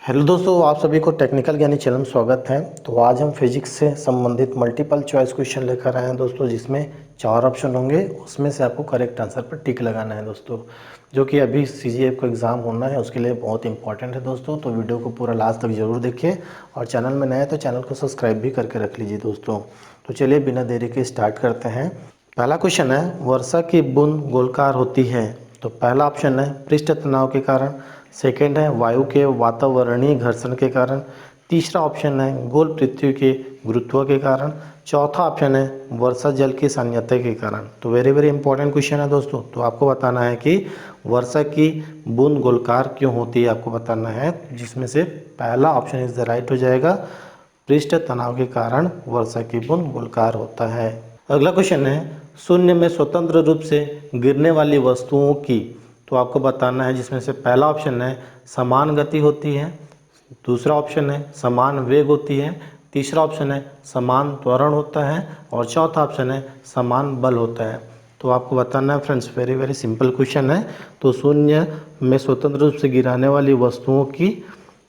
Hello दोस्तों, आप सभी को टेक्निकल ज्ञानी चैनल में स्वागत है। तो आज हम फिजिक्स से संबंधित मल्टीपल चॉइस क्वेश्चन लेकर आए हैं दोस्तों, जिसमें 4 ऑप्शन होंगे। उसमें से आपको करेक्ट आंसर पर टिक लगाना है दोस्तों, जो कि अभी सीजीएफ को एग्ज़ाम होना है, उसके लिए बहुत इंपॉर्टेंट है दोस्तों। तो वीडियो को पूरा लास्ट तक जरूर देखिए, और चैनल में नए हैं तो चैनल को सब्सक्राइब भी करके रख लीजिए दोस्तों। तो चलिए बिना देरी के स्टार्ट करते हैं। पहला क्वेश्चन है, वर्षा की बूंद गोलाकार होती है। तो पहला ऑप्शन है पृष्ठ तनाव के कारण, सेकेंड है वायु के वातावरणीय घर्षण के कारण, तीसरा ऑप्शन है गोल पृथ्वी के गुरुत्व के कारण, चौथा ऑप्शन है वर्षा जल की सान्यता के कारण। तो वेरी वेरी इंपॉर्टेंट क्वेश्चन है दोस्तों। तो आपको बताना है कि वर्षा की बूंद गोलाकार क्यों होती है, आपको बताना है, जिसमें से पहला ऑप्शन इज द राइट हो जाएगा। पृष्ठ तनाव के कारण वर्षा की बूंद गोलाकार होता है। अगला क्वेश्चन है, शून्य में स्वतंत्र रूप से गिरने वाली वस्तुओं की। तो आपको बताना है, जिसमें से पहला ऑप्शन है समान गति होती है, दूसरा ऑप्शन है समान वेग होती है, तीसरा ऑप्शन है समान त्वरण होता है, और चौथा ऑप्शन है समान बल होता है। तो आपको बताना है friends, very very simple question है। तो शून्य में स्वतंत्र रूप से गिराने वाली वस्तुओं की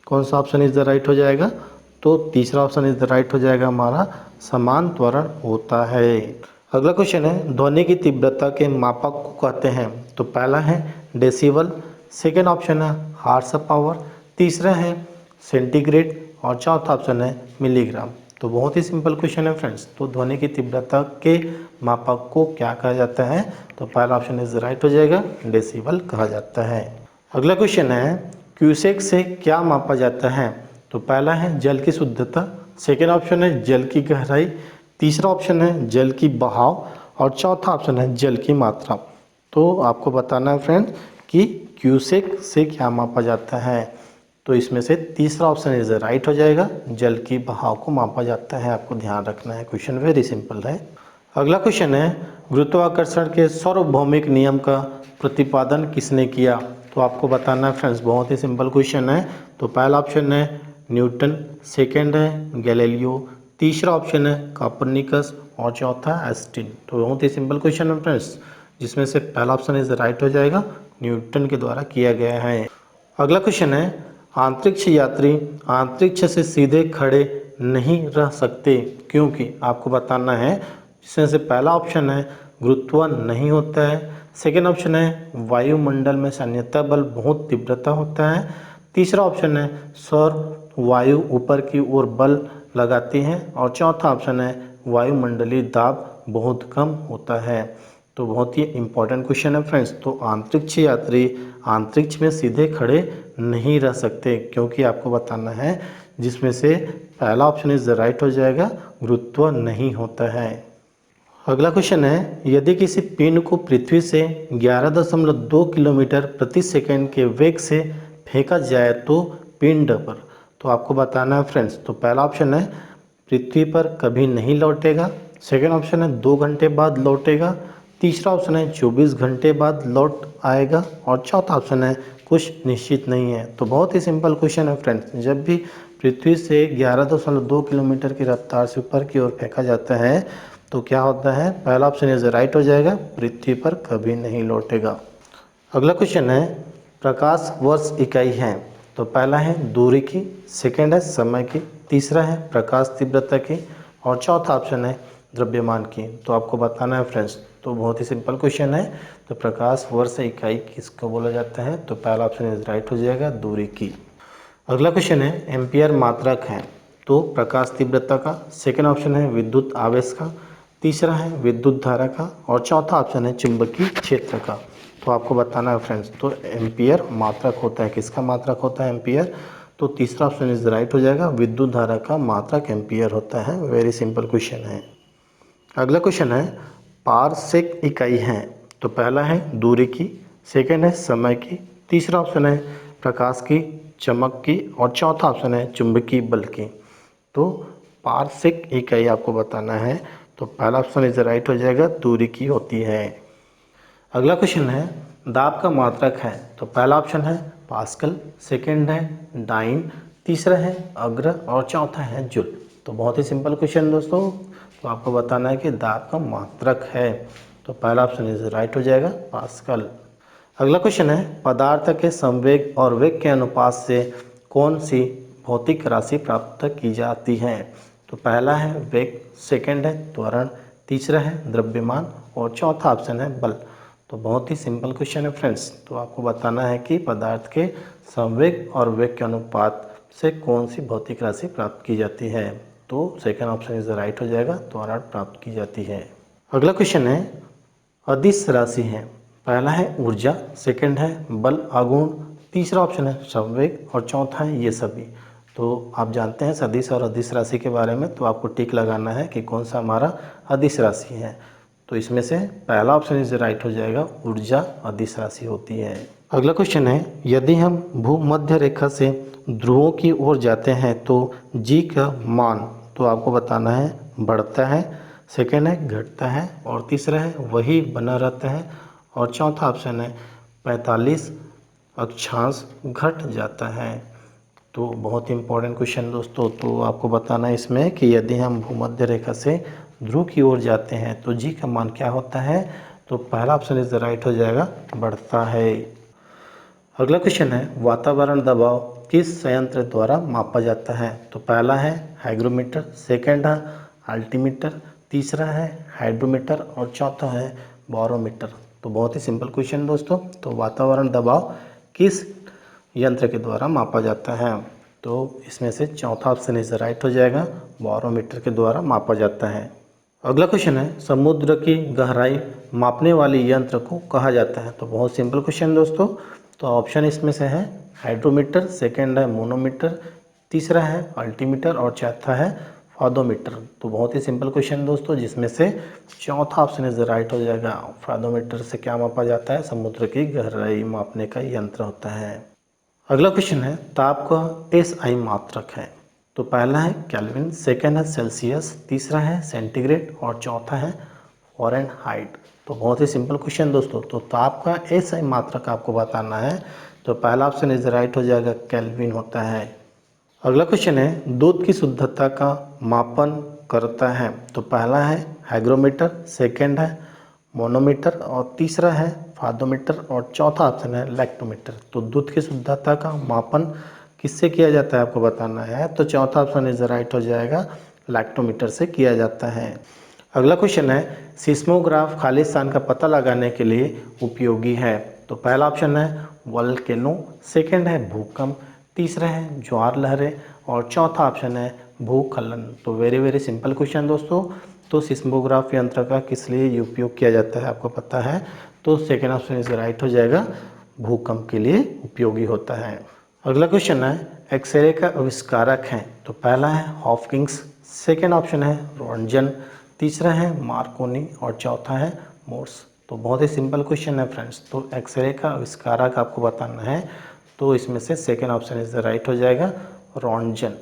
कौन सा ऑप्शन इज द राइट हो जाएगा? तो तीसरा ऑप्शन इज द राइट हो जाएगा हमारा, समान त्वरण होता है। अगला क्वेश्चन है, ध्वनि की तीव्रता के मापक को कहते हैं। तो पहला है डेसिबल, सेकेंड ऑप्शन है हार्स पावर, तीसरा है सेंटीग्रेड, और चौथा ऑप्शन है मिलीग्राम। तो बहुत ही सिंपल क्वेश्चन है फ्रेंड्स। तो ध्वनि की तीव्रता के मापक को क्या कहा जाता है? तो पहला ऑप्शन इज राइट हो जाएगा, डेसिबल कहा जाता है। अगला क्वेश्चन है, क्यूसेक से क्या मापा जाता है? तो पहला है जल की शुद्धता, सेकेंड ऑप्शन है जल की गहराई, तीसरा ऑप्शन है जल की बहाव, और चौथा ऑप्शन है जल की मात्रा। तो आपको बताना है फ्रेंड्स कि क्यूसेक से क्या मापा जाता है। तो इसमें से तीसरा ऑप्शन इज राइट हो जाएगा, जल की बहाव को मापा जाता है। आपको ध्यान रखना है, क्वेश्चन वेरी सिंपल है। अगला क्वेश्चन है, गुरुत्वाकर्षण के सार्वभौमिक नियम का प्रतिपादन किसने किया? तो आपको बताना है फ्रेंड्स, बहुत ही सिंपल क्वेश्चन है। तो पहला ऑप्शन है न्यूटन, सेकेंड है गैलीलियो, तीसरा ऑप्शन है कोपरनिकस, और चौथा आइंस्टीन। तो बहुत ही सिंपल क्वेश्चन है फ्रेंड्स, जिसमें से पहला ऑप्शन इज राइट हो जाएगा, न्यूटन के द्वारा किया गया है। अगला क्वेश्चन है, अंतरिक्ष यात्री अंतरिक्ष से सीधे खड़े नहीं रह सकते क्योंकि? आपको बताना है, जिसमें से पहला ऑप्शन है गुरुत्व नहीं होता है, सेकेंड ऑप्शन है वायुमंडल में सान्यता बल बहुत तीव्रता होता है, तीसरा ऑप्शन है सौर वायु ऊपर की ओर बल लगाती है, और चौथा ऑप्शन है वायुमंडलीय दाब बहुत कम होता है। तो बहुत ही इंपॉर्टेंट क्वेश्चन है फ्रेंड्स। तो अंतरिक्ष यात्री अंतरिक्ष में सीधे खड़े नहीं रह सकते क्योंकि आपको बताना है, जिसमें से पहला ऑप्शन इज राइट हो जाएगा, गुरुत्व नहीं होता है। अगला क्वेश्चन है, यदि किसी पिंड को पृथ्वी से 11.2 किलोमीटर प्रति सेकंड के वेग से फेंका जाए तो पिंड पर। तो आपको बताना है फ्रेंड्स। तो पहला ऑप्शन है पृथ्वी पर कभी नहीं लौटेगा, सेकेंड ऑप्शन है 2 घंटे बाद लौटेगा, तीसरा ऑप्शन है 24 घंटे बाद लौट आएगा, और चौथा ऑप्शन है कुछ निश्चित नहीं है। तो बहुत ही सिंपल क्वेश्चन है फ्रेंड्स। जब भी पृथ्वी से 11.2 किलोमीटर की रफ्तार से ऊपर की ओर फेंका जाता है तो क्या होता है? पहला ऑप्शन इज राइट हो जाएगा, पृथ्वी पर कभी नहीं लौटेगा। अगला क्वेश्चन है, प्रकाश वर्ष इकाई है। तो पहला है दूरी की, सेकेंड है समय की, तीसरा है प्रकाश तीव्रता की, और चौथा ऑप्शन है द्रव्यमान की। तो आपको बताना है फ्रेंड्स। तो बहुत ही सिंपल क्वेश्चन है। तो प्रकाश वर्ष इकाई किसको बोला जाता है? तो पहला ऑप्शन इज राइट हो जाएगा, दूरी की। अगला क्वेश्चन है, एम्पियर मात्रक है। तो प्रकाश तीव्रता का, सेकेंड ऑप्शन है विद्युत आवेश का, तीसरा है विद्युत धारा का, और चौथा ऑप्शन है चुंबकीय क्षेत्र का। तो आपको बताना है फ्रेंड्स। तो एम्पियर मात्रक होता है, किसका मात्रक होता है एम्पियर? तो तीसरा ऑप्शन इज राइट हो जाएगा, विद्युत धारा का मात्रक एम्पियर होता है। वेरी सिंपल क्वेश्चन है। अगला क्वेश्चन है, पारसेक इकाई है। तो पहला है दूरी की, सेकेंड है समय की, तीसरा ऑप्शन है प्रकाश की, चमक की, और चौथा ऑप्शन है चुंबकीय बल की। तो पारसेक इकाई आपको बताना है। तो पहला ऑप्शन इज राइट हो जाएगा, दूरी की होती है। अगला क्वेश्चन है, दाब का मात्रक है। तो पहला ऑप्शन है पास्कल, सेकेंड है डाइन, तीसरा है अग्र, और चौथा है जूल। तो बहुत ही सिंपल क्वेश्चन दोस्तों। तो आपको बताना है कि दाब का मात्रक है। तो पहला ऑप्शन इज राइट हो जाएगा, पास्कल। अगला क्वेश्चन है, पदार्थ के संवेग और वेग के अनुपात से कौन सी भौतिक राशि प्राप्त की जाती है? तो पहला है वेग, सेकंड है त्वरण, तीसरा है द्रव्यमान और चौथा ऑप्शन है बल। तो बहुत ही सिंपल क्वेश्चन है फ्रेंड्स। तो आपको बताना है कि पदार्थ के संवेग और वेग के अनुपात से कौन सी भौतिक राशि प्राप्त की जाती है? तो सेकंड ऑप्शन इज राइट हो जाएगा, त्वरण प्राप्त की जाती है। अगला क्वेश्चन है अदिश राशि है। पहला है ऊर्जा, सेकंड है बल आघूर्ण, तीसरा ऑप्शन है संवेग और चौथा है ये सभी। तो आप जानते हैं सदिश और अदिश राशि के बारे में, तो आपको टिक लगाना है कि कौन सा हमारा अदिश राशि है। तो इसमें से पहला ऑप्शन इज राइट हो जाएगा, ऊर्जा अदिश राशि होती है। अगला क्वेश्चन है यदि हम भूमध्य रेखा से ध्रुवों की ओर जाते हैं तो जी का मान, तो आपको बताना है बढ़ता है, सेकेंड है घटता है और तीसरा है वही बना रहता है और चौथा ऑप्शन है 45 अक्षांश घट जाता है। तो बहुत ही इंपॉर्टेंट क्वेश्चन दोस्तों। तो आपको बताना है इसमें कि यदि हम भूमध्य रेखा से ध्रुव की ओर जाते हैं तो जी का मान क्या होता है? तो पहला ऑप्शन इज राइट हो जाएगा, बढ़ता है। अगला क्वेश्चन है वातावरण दबाव किस संयंत्र द्वारा मापा जाता है? तो पहला है हाइग्रोमीटर, सेकंड है अल्टीमीटर, तीसरा है हाइड्रोमीटर और चौथा है बैरोमीटर। तो बहुत ही सिंपल क्वेश्चन दोस्तों। तो वातावरण दबाव किस यंत्र के द्वारा मापा जाता है? तो इसमें से चौथा ऑप्शन इज राइट हो जाएगा, बैरोमीटर के द्वारा मापा जाता है। अगला क्वेश्चन है समुद्र की गहराई मापने वाली यंत्र को कहा जाता है? तो बहुत सिंपल क्वेश्चन दोस्तों। तो ऑप्शन इसमें से है हाइड्रोमीटर, सेकंड है मोनोमीटर, तीसरा है अल्टीमीटर और चौथा है फादोमीटर। तो बहुत ही सिंपल क्वेश्चन दोस्तों, जिसमें से चौथा ऑप्शन इज राइट हो जाएगा। फादोमीटर से क्या मापा जाता है? समुद्र की गहराई मापने का यंत्र होता है। अगला क्वेश्चन है ताप का एसआई मात्रक है। तो पहला है केल्विन, सेकंड है सेल्सियस, तीसरा है सेंटीग्रेड और चौथा है फ़ारेनहाइट। तो बहुत ही सिंपल क्वेश्चन दोस्तों। तो ताप का एसआई मात्रक आपको बताना है। तो पहला ऑप्शन इज राइट हो जाएगा, केल्विन होता है। अगला क्वेश्चन है दूध की शुद्धता का मापन करता है। तो पहला है हाइग्रोमीटर, सेकंड है मोनोमीटर और तीसरा है फादोमीटर और चौथा ऑप्शन है लैक्टोमीटर। तो दूध की शुद्धता का मापन किससे किया जाता है आपको बताना है। तो चौथा ऑप्शन इज राइट हो जाएगा, लैक्टोमीटर से किया जाता है। अगला क्वेश्चन है सिस्मोग्राफ खाली स्थान का पता लगाने के लिए उपयोगी है। तो पहला ऑप्शन है वोल्केनो, सेकंड है भूकंप, तीसरा है ज्वार लहरें और चौथा ऑप्शन है भूस्खलन। तो वेरी सिंपल क्वेश्चन दोस्तों। तो सिस्मोग्राफ यंत्र का किस लिए उपयोग किया जाता है आपको पता है? तो सेकेंड ऑप्शन इज राइट हो जाएगा, भूकंप के लिए उपयोगी होता है। अगला क्वेश्चन है एक्सरे का आविष्कारक है। तो पहला है हॉपकिंस, सेकेंड ऑप्शन है रोन्टगन, तीसरा है मार्कोनी और चौथा है मोर्स। तो बहुत ही सिंपल क्वेश्चन है फ्रेंड्स। तो एक्सरे का आविष्कारक आपको बताना है। तो इसमें से सेकेंड ऑप्शन इज राइट हो जाएगा, रोन्टगन।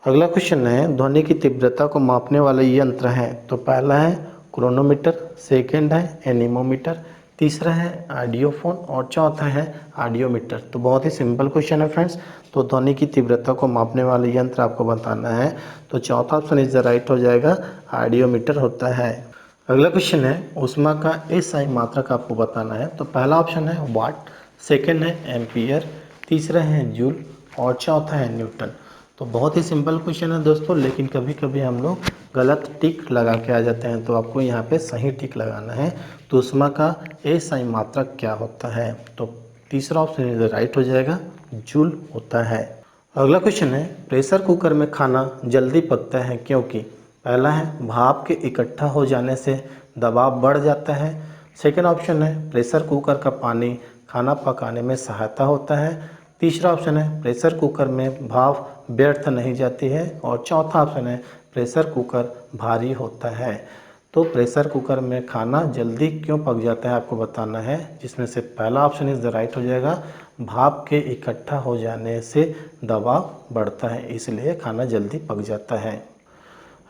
अगला क्वेश्चन है ध्वनि की तीव्रता को मापने वाले यंत्र हैं। तो पहला है क्रोनोमीटर, सेकंड है एनीमोमीटर, तीसरा है ऑडियोफोन और चौथा है ऑडियोमीटर। तो बहुत ही सिंपल क्वेश्चन है फ्रेंड्स। तो ध्वनि की तीव्रता को मापने वाले यंत्र आपको बताना है। तो चौथा ऑप्शन इज राइट हो जाएगा, ऑडियोमीटर होता है। अगला क्वेश्चन है ऊष्मा का एसआई मात्रक आपको बताना है। तो पहला ऑप्शन है वाट, सेकंड है एम्पियर, तीसरा है जूल और चौथा है न्यूटन। तो बहुत ही सिंपल क्वेश्चन है दोस्तों, लेकिन कभी कभी हम लोग गलत टिक लगा के आ जाते हैं। तो आपको यहाँ पे सही टिक लगाना है। तो ऊष्मा का एसआई मात्रक क्या होता है? तो तीसरा ऑप्शन राइट हो जाएगा, जूल होता है। अगला क्वेश्चन है प्रेशर कुकर में खाना जल्दी पकता है क्योंकि? पहला है भाप के इकट्ठा हो जाने से दबाव बढ़ जाता है, सेकेंड ऑप्शन है प्रेशर कुकर का पानी खाना पकाने में सहायता होता है, तीसरा ऑप्शन है प्रेशर कुकर में भाप व्यर्थ नहीं जाती है और चौथा ऑप्शन है प्रेशर कुकर भारी होता है। तो प्रेशर कुकर में खाना जल्दी क्यों पक जाता है आपको बताना है, जिसमें से पहला ऑप्शन इज द राइट हो जाएगा, भाप के इकट्ठा हो जाने से दबाव बढ़ता है, इसलिए खाना जल्दी पक जाता है।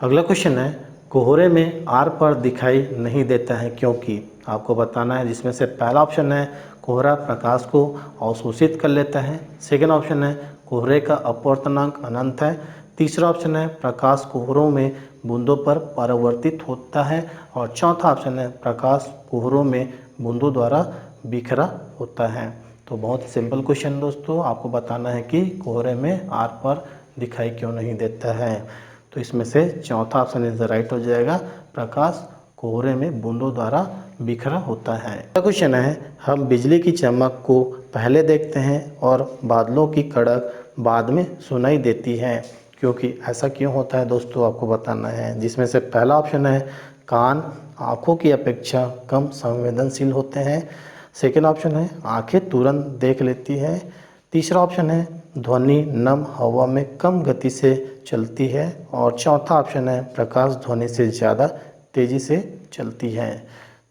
अगला क्वेश्चन है कोहरे में आर पार दिखाई नहीं देता है क्योंकि? आपको बताना है, जिसमें से पहला ऑप्शन है कोहरा प्रकाश को अवशोषित कर लेता है, सेकेंड ऑप्शन है कोहरे का अपवर्तनांक अनंत है, तीसरा ऑप्शन है प्रकाश कोहरों में बूंदों पर परावर्तित होता है और चौथा ऑप्शन है प्रकाश कोहरों में बूंदों द्वारा बिखरा होता है। तो बहुत सिंपल क्वेश्चन दोस्तों, आपको बताना है कि कोहरे में आर पर दिखाई क्यों नहीं देता है। तो इसमें से चौथा ऑप्शन इज द राइट हो जाएगा, प्रकाश कोहरे में बूंदों द्वारा बिखरा होता है। अगला क्वेश्चन है, हम बिजली की चमक को पहले देखते हैं और बादलों की कड़क बाद में सुनाई देती है, क्योंकि ऐसा क्यों होता है दोस्तों, आपको बताना है। जिसमें से पहला ऑप्शन है, कान आँखों की अपेक्षा कम संवेदनशील होते हैं। सेकेंड ऑप्शन है, आँखें तुरंत देख लेती हैं। तीसरा ऑप्शन है, ध्वनि नम हवा में कम गति से चलती है। और चौथा ऑप्शन है, प्रकाश ध्वनि से ज़्यादा तेज़ी से चलती है।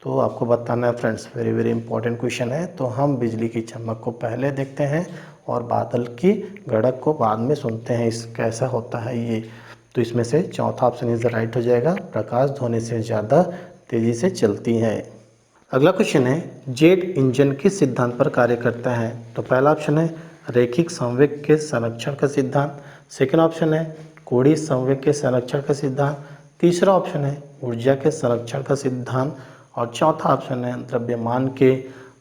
तो आपको बताना है friends, very very important question है। तो हम बिजली की चमक को पहले देखते हैं और बादल की गड़क को बाद में सुनते हैं, इस कैसा होता है ये। तो इसमें से चौथा ऑप्शन इज द राइट हो जाएगा, प्रकाश ध्वनि से ज़्यादा तेज़ी से चलती है। अगला क्वेश्चन है, जेट इंजन किस सिद्धांत पर कार्य करता है। तो पहला ऑप्शन है, रैखिक संवेग के संरक्षण का सिद्धांत। सेकेंड ऑप्शन है, कोणीय संवेग के संरक्षण का सिद्धांत। तीसरा ऑप्शन है, ऊर्जा के संरक्षण का सिद्धांत। और चौथा ऑप्शन है, द्रव्यमान के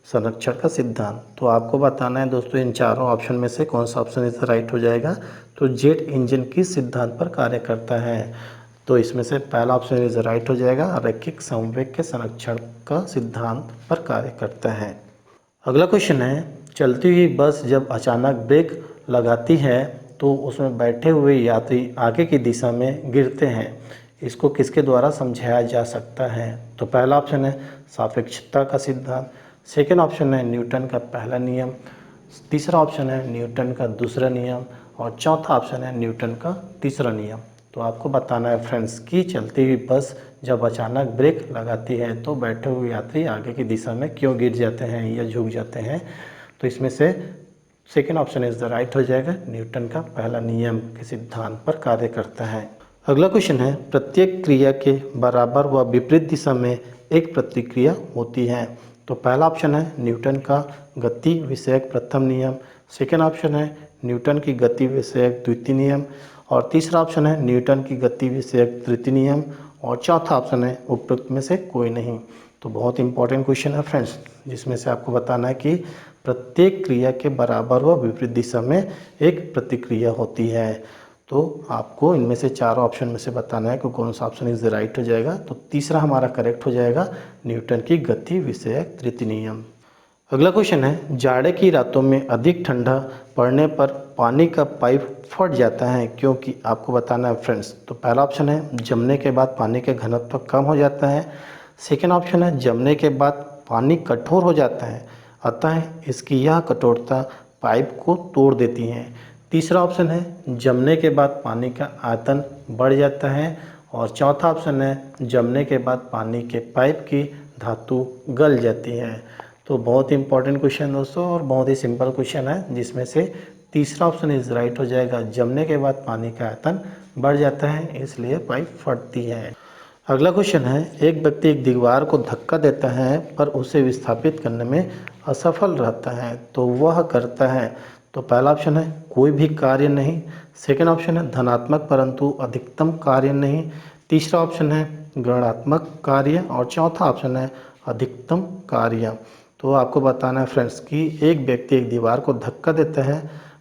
संरक्षण का सिद्धांत। तो आपको बताना है दोस्तों, इन चारों ऑप्शन में से कौन सा ऑप्शन इस राइट हो जाएगा। तो जेट इंजन किस सिद्धांत पर कार्य करता है। तो इसमें से पहला ऑप्शन इज राइट हो जाएगा, रैखिक संवेग के संरक्षण का सिद्धांत पर कार्य करता है। अगला क्वेश्चन है, चलती हुई बस जब अचानक ब्रेक लगाती है तो उसमें बैठे हुए यात्री आगे की दिशा में गिरते हैं, इसको किसके द्वारा समझाया जा सकता है। तो पहला ऑप्शन है, सापेक्षता का सिद्धांत। सेकेंड ऑप्शन है, न्यूटन का पहला नियम। तीसरा ऑप्शन है, न्यूटन का दूसरा नियम। और चौथा ऑप्शन है, न्यूटन का तीसरा नियम। तो आपको बताना है फ्रेंड्स कि चलती हुई बस जब अचानक ब्रेक लगाती है तो बैठे हुए यात्री आगे की दिशा में क्यों गिर जाते हैं या झुक जाते हैं। तो इसमें से second option is the right हो जाएगा, न्यूटन का पहला नियम के सिद्धांत पर कार्य करता है। अगला क्वेश्चन है, प्रत्येक क्रिया के बराबर व विपरीत दिशा में एक प्रतिक्रिया होती है। तो पहला ऑप्शन है, न्यूटन का गति विषयक प्रथम नियम। सेकेंड ऑप्शन है, न्यूटन की गति विषयक द्वितीय नियम। और तीसरा ऑप्शन है, न्यूटन की गति विषयक तृतीय नियम। और चौथा ऑप्शन है, उपरोक्त में से कोई नहीं। तो बहुत इंपॉर्टेंट क्वेश्चन है फ्रेंड्स, जिसमें से आपको बताना है कि प्रत्येक क्रिया के बराबर व विपरीत दिशा में एक प्रतिक्रिया होती है। तो आपको इनमें से चारों ऑप्शन में से बताना है कि कौन सा ऑप्शन इज राइट हो जाएगा। तो तीसरा हमारा करेक्ट हो जाएगा, न्यूटन की गति विषयक तृतीय नियम। अगला क्वेश्चन है, जाड़े की रातों में अधिक ठंडा पड़ने पर पानी का पाइप फट जाता है, क्योंकि आपको बताना है फ्रेंड्स। तो पहला ऑप्शन है, जमने के बाद पानी का घनत्व कम हो जाता है। सेकेंड ऑप्शन है, जमने के बाद पानी कठोर हो जाता है, अतः इसकी यह कठोरता पाइप को तोड़ देती है। तीसरा ऑप्शन है, जमने के बाद पानी का आयतन बढ़ जाता है। और चौथा ऑप्शन है, जमने के बाद पानी के पाइप की धातु गल जाती है। तो बहुत इंपॉर्टेंट क्वेश्चन दोस्तों और बहुत ही सिंपल क्वेश्चन है, जिसमें से तीसरा ऑप्शन इज राइट हो जाएगा, जमने के बाद पानी का आयतन बढ़ जाता है इसलिए पाइप फटती है। अगला क्वेश्चन है, एक व्यक्ति एक दीवार को धक्का देता है पर उसे विस्थापित करने में असफल रहता है, तो वह करता है। तो पहला ऑप्शन है, कोई भी कार्य नहीं। सेकेंड ऑप्शन है, धनात्मक परंतु अधिकतम कार्य नहीं। तीसरा ऑप्शन है, गणात्मक कार्य। और चौथा ऑप्शन है, अधिकतम कार्य। तो आपको बताना है फ्रेंड्स कि एक व्यक्ति एक दीवार को धक्का देता है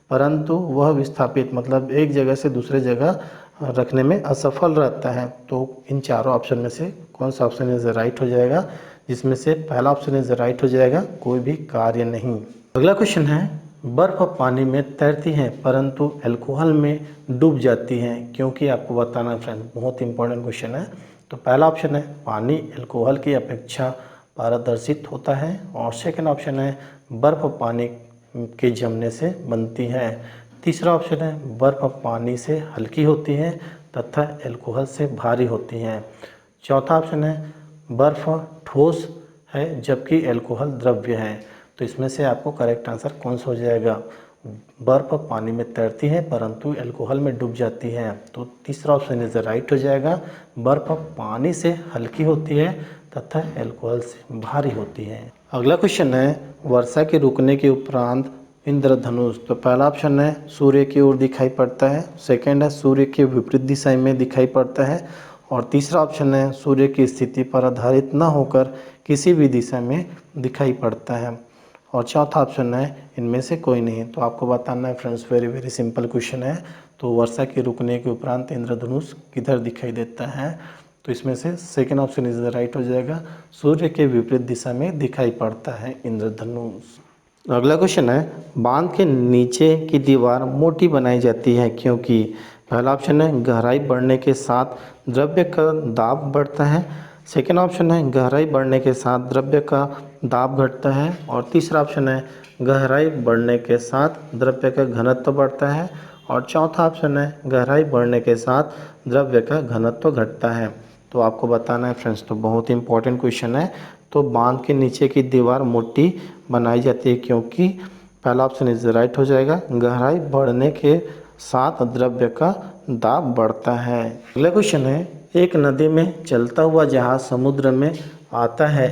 परंतु वह विस्थापित मतलब एक जगह से दूसरे जगह रखने में असफल रहता है। तो इन चारों ऑप्शन में से कौन सा ऑप्शन इज राइट हो जाएगा, जिसमें से पहला ऑप्शन इज राइट हो जाएगा, कोई भी कार्य नहीं। अगला क्वेश्चन है, बर्फ पानी में तैरती है परंतु अल्कोहल में डूब जाती है, क्योंकि आपको बताना है फ्रेंड्स, बहुत इंपॉर्टेंट क्वेश्चन है। तो पहला ऑप्शन है, पानी अल्कोहल की अपेक्षा पारदर्शित होता है। और सेकंड ऑप्शन है, बर्फ पानी के जमने से बनती है। तीसरा ऑप्शन है, बर्फ पानी से हल्की होती है तथा अल्कोहल से भारी होती है। चौथा ऑप्शन है, बर्फ ठोस है जबकि अल्कोहल द्रव्य है। तो इसमें से आपको करेक्ट आंसर कौन सा हो जाएगा, बर्फ पानी में तैरती है परंतु अल्कोहल में डूब जाती है। तो तीसरा ऑप्शन इज राइट हो जाएगा, बर्फ पानी से हल्की होती है तथा अल्कोहल से भारी होती है। अगला क्वेश्चन है, वर्षा के रुकने के उपरांत इंद्रधनुष। तो पहला ऑप्शन है, सूर्य की ओर दिखाई पड़ता है। सेकंड है, सूर्य के विपरीत दिशा में दिखाई पड़ता है। और तीसरा ऑप्शन है, सूर्य की स्थिति पर आधारित न होकर किसी भी दिशा में दिखाई पड़ता है। और चौथा ऑप्शन है इनमें से कोई नहीं। तो आपको बताना है friends, very very simple question है। तो वर्षा के रुकने के उपरांत इंद्रधनुष किधर दिखाई देता है? तो इसमें से second option is the right हो जाएगा, सूर्य के विपरीत दिशा में दिखाई पड़ता है इंद्रधनुष। अगला क्वेश्चन है, बांध के नीचे की दीवार मोटी बनाई जाती है क्योंकि? पहला ऑप्शन है गहराई बढ़ने के साथ द्रव्य का दाब बढ़ता है। सेकेंड ऑप्शन है गहराई बढ़ने के साथ द्रव्य का दाब घटता है। और तीसरा ऑप्शन है गहराई बढ़ने के साथ द्रव्य का घनत्व बढ़ता है। और चौथा ऑप्शन है गहराई बढ़ने के साथ द्रव्य का घनत्व घटता है। तो आपको बताना है फ्रेंड्स, तो बहुत ही इंपॉर्टेंट क्वेश्चन है। तो बांध के नीचे की दीवार मोटी बनाई जाती है क्योंकि? पहला ऑप्शन इज राइट हो जाएगा, गहराई बढ़ने के साथ द्रव्य का दाब बढ़ता है। अगला क्वेश्चन है, एक नदी में चलता हुआ जहाज समुद्र में आता है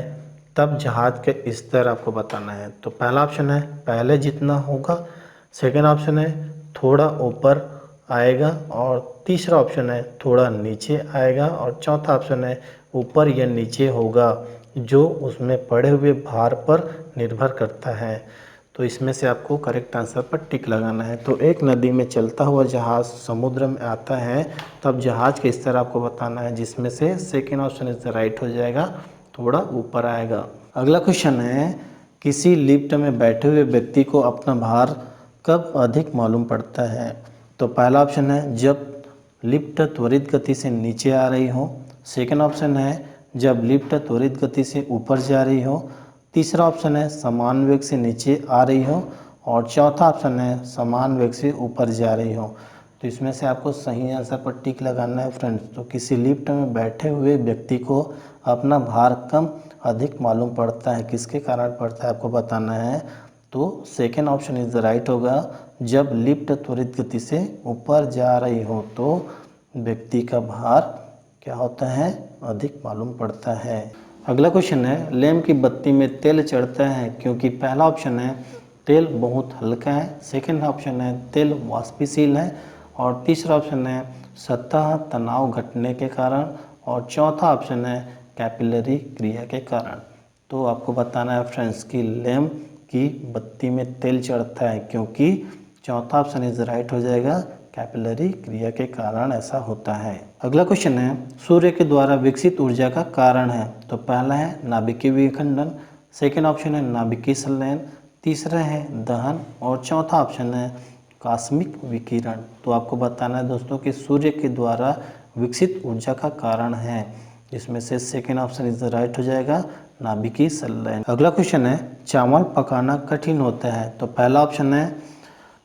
तब जहाज के स्तर आपको बताना है। तो पहला ऑप्शन है पहले जितना होगा। सेकेंड ऑप्शन है थोड़ा ऊपर आएगा। और तीसरा ऑप्शन है थोड़ा नीचे आएगा। और चौथा ऑप्शन है ऊपर या नीचे होगा, जो उसमें पड़े हुए भार पर निर्भर करता है। तो इसमें से आपको करेक्ट आंसर पर टिक लगाना है। तो एक नदी में चलता हुआ जहाज समुद्र में आता है तब जहाज के स्तर आपको बताना है, जिसमें से second option is the right हो जाएगा, थोड़ा ऊपर आएगा। अगला क्वेश्चन है, किसी लिफ्ट में बैठे हुए व्यक्ति को अपना भार कब अधिक मालूम पड़ता है? तो पहला ऑप्शन है जब लिफ्ट त्वरित गति से नीचे आ रही हो। सेकेंड ऑप्शन है जब लिफ्ट त्वरित गति से ऊपर जा रही हो। तीसरा ऑप्शन है समान वेग से नीचे आ रही हो। और चौथा ऑप्शन है समान वेग से ऊपर जा रही हो। तो इसमें से आपको सही आंसर पर टिक लगाना है फ्रेंड्स। तो किसी लिफ्ट में बैठे हुए व्यक्ति को अपना भार कम अधिक मालूम पड़ता है, किसके कारण पड़ता है आपको बताना है। तो second option is the right होगा, जब लिफ्ट त्वरित गति से ऊपर जा रही हो तो व्यक्ति का भार क्या होता है, अधिक मालूम पड़ता है। अगला क्वेश्चन है, लैंप की बत्ती में तेल चढ़ता है क्योंकि? पहला ऑप्शन है तेल बहुत हल्का है। सेकेंड ऑप्शन है तेल वाष्पशील है। और तीसरा ऑप्शन है सतह तनाव घटने के कारण। और चौथा ऑप्शन है कैपिलरी क्रिया के कारण। तो आपको बताना है फ्रेंड्स कि लैंप की बत्ती में तेल चढ़ता है क्योंकि? चौथा ऑप्शन इज राइट हो जाएगा, कैपिलरी क्रिया के कारण ऐसा होता है। अगला क्वेश्चन है, सूर्य के द्वारा विकसित ऊर्जा का कारण है। तो पहला है नाभिकीय विखंडन। सेकेंड ऑप्शन है नाभिकीय संलयन। तीसरा है दहन। और चौथा ऑप्शन है कॉस्मिक विकिरण। तो आपको बताना है दोस्तों कि सूर्य के द्वारा विकसित ऊर्जा का कारण है, इसमें से सेकेंड ऑप्शन इज राइट हो जाएगा, नाभिकीय संलयन। अगला क्वेश्चन है, चावल पकाना कठिन होता है। तो पहला ऑप्शन है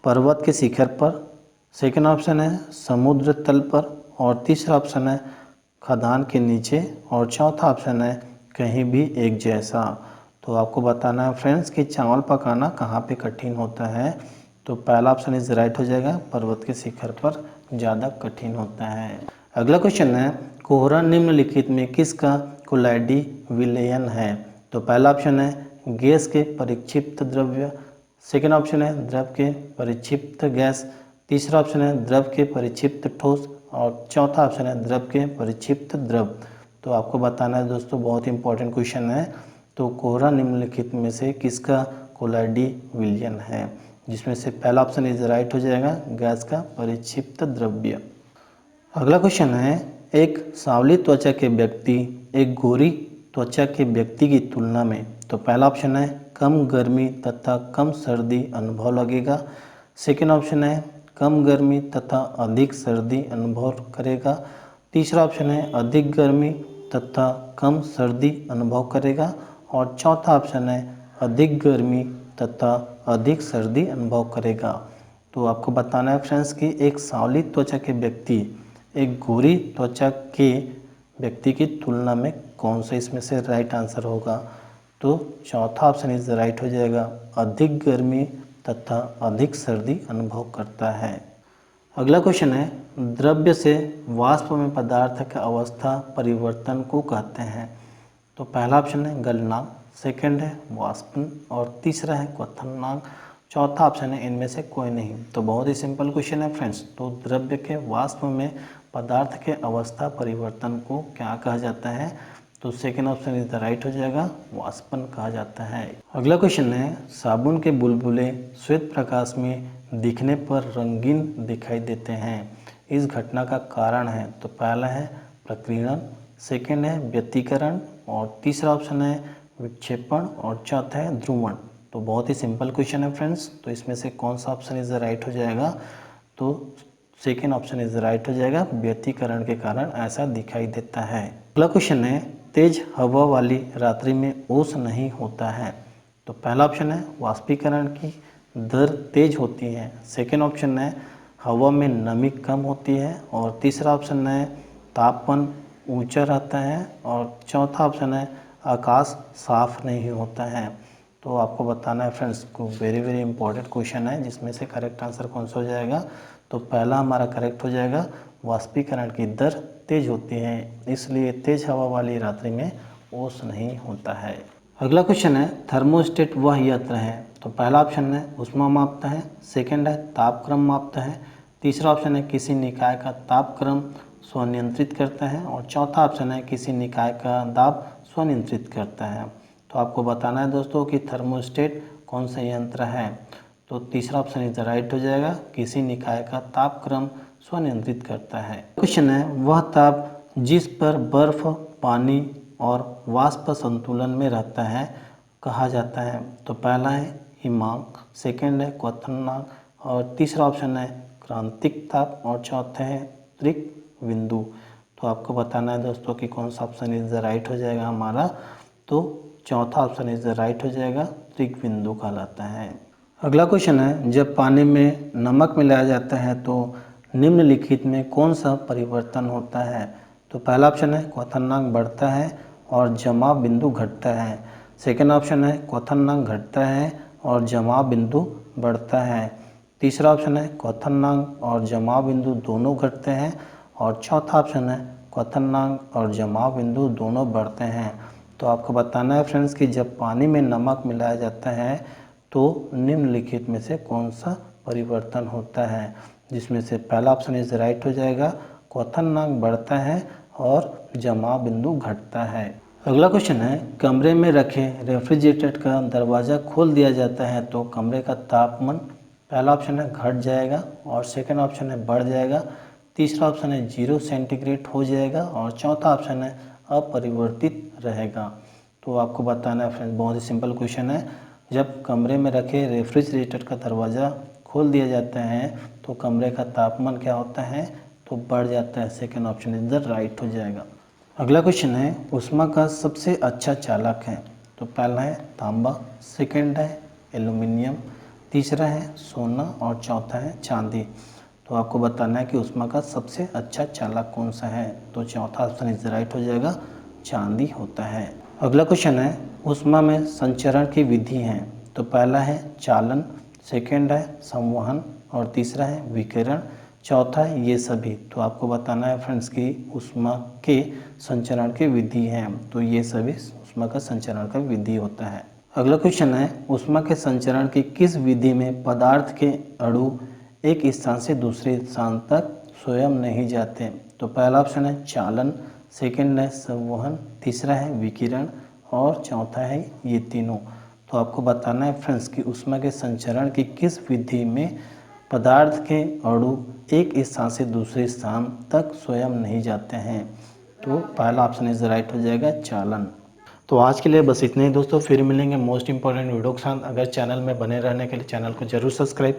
पर्वत के शिखर पर। सेकेंड ऑप्शन है समुद्र तल पर। और तीसरा ऑप्शन है खदान के नीचे। और चौथा ऑप्शन है कहीं भी एक जैसा। तो आपको बताना है फ्रेंड्स कि चावल पकाना कहाँ पे कठिन होता है। तो पहला ऑप्शन इज राइट हो जाएगा, पर्वत के शिखर पर ज़्यादा कठिन होता है। अगला क्वेश्चन है, कोहरा निम्नलिखित में किसका कोलाइडी विलयन है? तो पहला ऑप्शन है गैस के परिक्षिप्त द्रव्य। सेकेंड ऑप्शन है द्रव के परिक्षिप्त गैस। तीसरा ऑप्शन है द्रव के परिक्षिप्त ठोस। और चौथा ऑप्शन है द्रव के परिक्षिप्त द्रव। तो आपको बताना है दोस्तों, बहुत ही इंपॉर्टेंट क्वेश्चन है। तो कोहरा निम्नलिखित में से किसका कोलाइडी विलयन है, जिसमें से पहला ऑप्शन इज राइट हो जाएगा, गैस का परिक्षिप्त द्रव्य। अगला क्वेश्चन है, एक सांवली त्वचा के व्यक्ति एक गोरी त्वचा के व्यक्ति की तुलना में। तो पहला ऑप्शन है कम गर्मी तथा कम सर्दी अनुभव लगेगा। सेकेंड ऑप्शन है कम गर्मी तथा अधिक सर्दी अनुभव करेगा। तीसरा ऑप्शन है अधिक गर्मी तथा कम सर्दी अनुभव करेगा। और चौथा ऑप्शन है अधिक गर्मी तथा अधिक सर्दी अनुभव करेगा। तो आपको बताना है फ्रेंड्स कि एक सांवली त्वचा के व्यक्ति एक गोरी त्वचा के व्यक्ति की तुलना में कौन सा इसमें से राइट आंसर होगा। तो चौथा ऑप्शन इज राइट हो जाएगा, अधिक गर्मी तथा अधिक सर्दी अनुभव करता है। अगला क्वेश्चन है, द्रव्य से वाष्प में पदार्थ का अवस्था परिवर्तन को कहते हैं। तो पहला ऑप्शन है गलनांक। सेकंड है वाष्पन। और तीसरा है क्वथनांक। चौथा ऑप्शन है इनमें से कोई नहीं। तो बहुत ही सिंपल क्वेश्चन है फ्रेंड्स। तो द्रव्य के वाष्प में पदार्थ के अवस्था परिवर्तन को क्या कहा जाता है? तो second option is the right हो जाएगा, वाष्पन कहा जाता है। अगला क्वेश्चन है, साबुन के बुलबुले श्वेत प्रकाश में दिखने पर रंगीन दिखाई देते हैं, इस घटना का कारण है। तो पहला है प्रकीर्णन, सेकेंड है व्यतिकरण, और तीसरा ऑप्शन है विक्षेपण, और चौथा है ध्रुवण। तो बहुत ही सिंपल क्वेश्चन है फ्रेंड्स। तो इसमें से कौन सा ऑप्शन इज द राइट हो जाएगा? तो सेकेंड ऑप्शन इज राइट हो जाएगा, व्यतिकरण के कारण ऐसा दिखाई देता है। अगला क्वेश्चन है, तेज हवा वाली रात्रि में ओस नहीं होता है। तो पहला ऑप्शन है वाष्पीकरण की दर तेज होती है, सेकेंड ऑप्शन है हवा में नमी कम होती है, और तीसरा ऑप्शन है तापमान ऊंचा रहता है, और चौथा ऑप्शन है आकाश साफ नहीं होता है। तो आपको बताना है फ्रेंड्स को, वेरी इंपॉर्टेंट क्वेश्चन है, जिसमें से करेक्ट आंसर कौन सा हो जाएगा? तो पहला हमारा करेक्ट हो जाएगा, वाष्पीकरण की दर तेज होती है, इसलिए तेज हवा वाली रात्रि में ओस नहीं होता है। अगला क्वेश्चन है, थर्मोस्टेट वह यंत्र है। तो पहला ऑप्शन है ऊष्मा मापता है, सेकंड है तापक्रम मापता है, तीसरा ऑप्शन है किसी निकाय का तापक्रम स्वनियंत्रित करता है, और चौथा ऑप्शन है किसी निकाय का दाब स्वनियंत्रित करता है। तो आपको बताना है दोस्तों कि थर्मोस्टेट कौन सा यंत्र है। तो तीसरा ऑप्शन इज राइट हो जाएगा, किसी निकाय का तापक्रम स्वनियंत्रित करता है। क्वेश्चन है, वह ताप जिस पर बर्फ, पानी और वाष्प संतुलन में रहता है कहा जाता है। तो पहला है हिमांक, सेकंड है क्वथनांक, और तीसरा ऑप्शन है क्रांतिक ताप, और चौथा है त्रिक बिंदु। तो आपको बताना है दोस्तों कि कौन सा ऑप्शन इज द राइट हो जाएगा हमारा। तो चौथा ऑप्शन इज द राइट हो जाएगा, त्रिक बिंदु कहलाता है। अगला क्वेश्चन है, जब पानी में नमक मिलाया जाता है तो निम्नलिखित में कौन सा परिवर्तन होता है। तो पहला ऑप्शन है क्वथनांक बढ़ता है और जमाव बिंदु घटता है, सेकेंड ऑप्शन है क्वथनांक घटता है और जमाव बिंदु बढ़ता है, तीसरा ऑप्शन है क्वथनांक और जमाव बिंदु दोनों घटते हैं, और चौथा ऑप्शन है क्वथनांक और जमाव बिंदु दोनों बढ़ते हैं। तो आपको बताना है फ्रेंड्स कि जब पानी में नमक मिलाया जाता है तो निम्नलिखित में से कौन सा परिवर्तन होता है, जिसमें से पहला ऑप्शन इज राइट हो जाएगा, क्वथनांक बढ़ता है और जमाव बिंदु घटता है। अगला क्वेश्चन है, कमरे में रखे रेफ्रिजरेटर का दरवाज़ा खोल दिया जाता है तो कमरे का तापमान, पहला ऑप्शन है घट जाएगा, और सेकंड ऑप्शन है बढ़ जाएगा, तीसरा ऑप्शन है 0 सेंटीग्रेड हो जाएगा, और चौथा ऑप्शन है अपरिवर्तित रहेगा। तो आपको बताना है फ्रेंड्स, बहुत ही सिंपल क्वेश्चन है, जब कमरे में रखे रेफ्रिजरेटर का दरवाज़ा खोल दिया जाता है तो कमरे का तापमान क्या होता है? तो बढ़ जाता है, second option is the right हो जाएगा। अगला क्वेश्चन है, ऊष्मा का सबसे अच्छा चालक है। तो पहला है तांबा, सेकंड है एल्युमिनियम, तीसरा है सोना, और चौथा है चांदी। तो आपको बताना है कि ऊष्मा का सबसे अच्छा चालक कौन सा है। तो चौथा ऑप्शन इज राइट हो जाएगा, चांदी होता है। अगला क्वेश्चन है, ऊष्मा में संचरण की विधि है। तो पहला है चालन, सेकंड है संवहन, और तीसरा है विकिरण, चौथा है ये सभी। तो आपको बताना है फ्रेंड्स कि ऊष्मा के संचरण की विधि है, तो ये सभी ऊष्मा का संचरण का विधि होता है। अगला क्वेश्चन है, ऊष्मा के संचरण की किस विधि में पदार्थ के अणु एक स्थान से दूसरे स्थान तक स्वयं नहीं जाते। तो पहला ऑप्शन है चालन, सेकंड है संवहन, तीसरा है विकिरण, और चौथा है ये तीनों। तो आपको बताना है फ्रेंड्स कि ऊष्मा के संचरण की किस विधि में पदार्थ के अणु एक स्थान से दूसरे स्थान तक स्वयं नहीं जाते हैं। तो पहला ऑप्शन इज राइट हो जाएगा, चालन। तो आज के लिए बस इतने ही दोस्तों, फिर मिलेंगे मोस्ट इंपॉर्टेंट वीडियो के साथ। अगर चैनल में बने रहने के लिए चैनल को जरूर सब्सक्राइब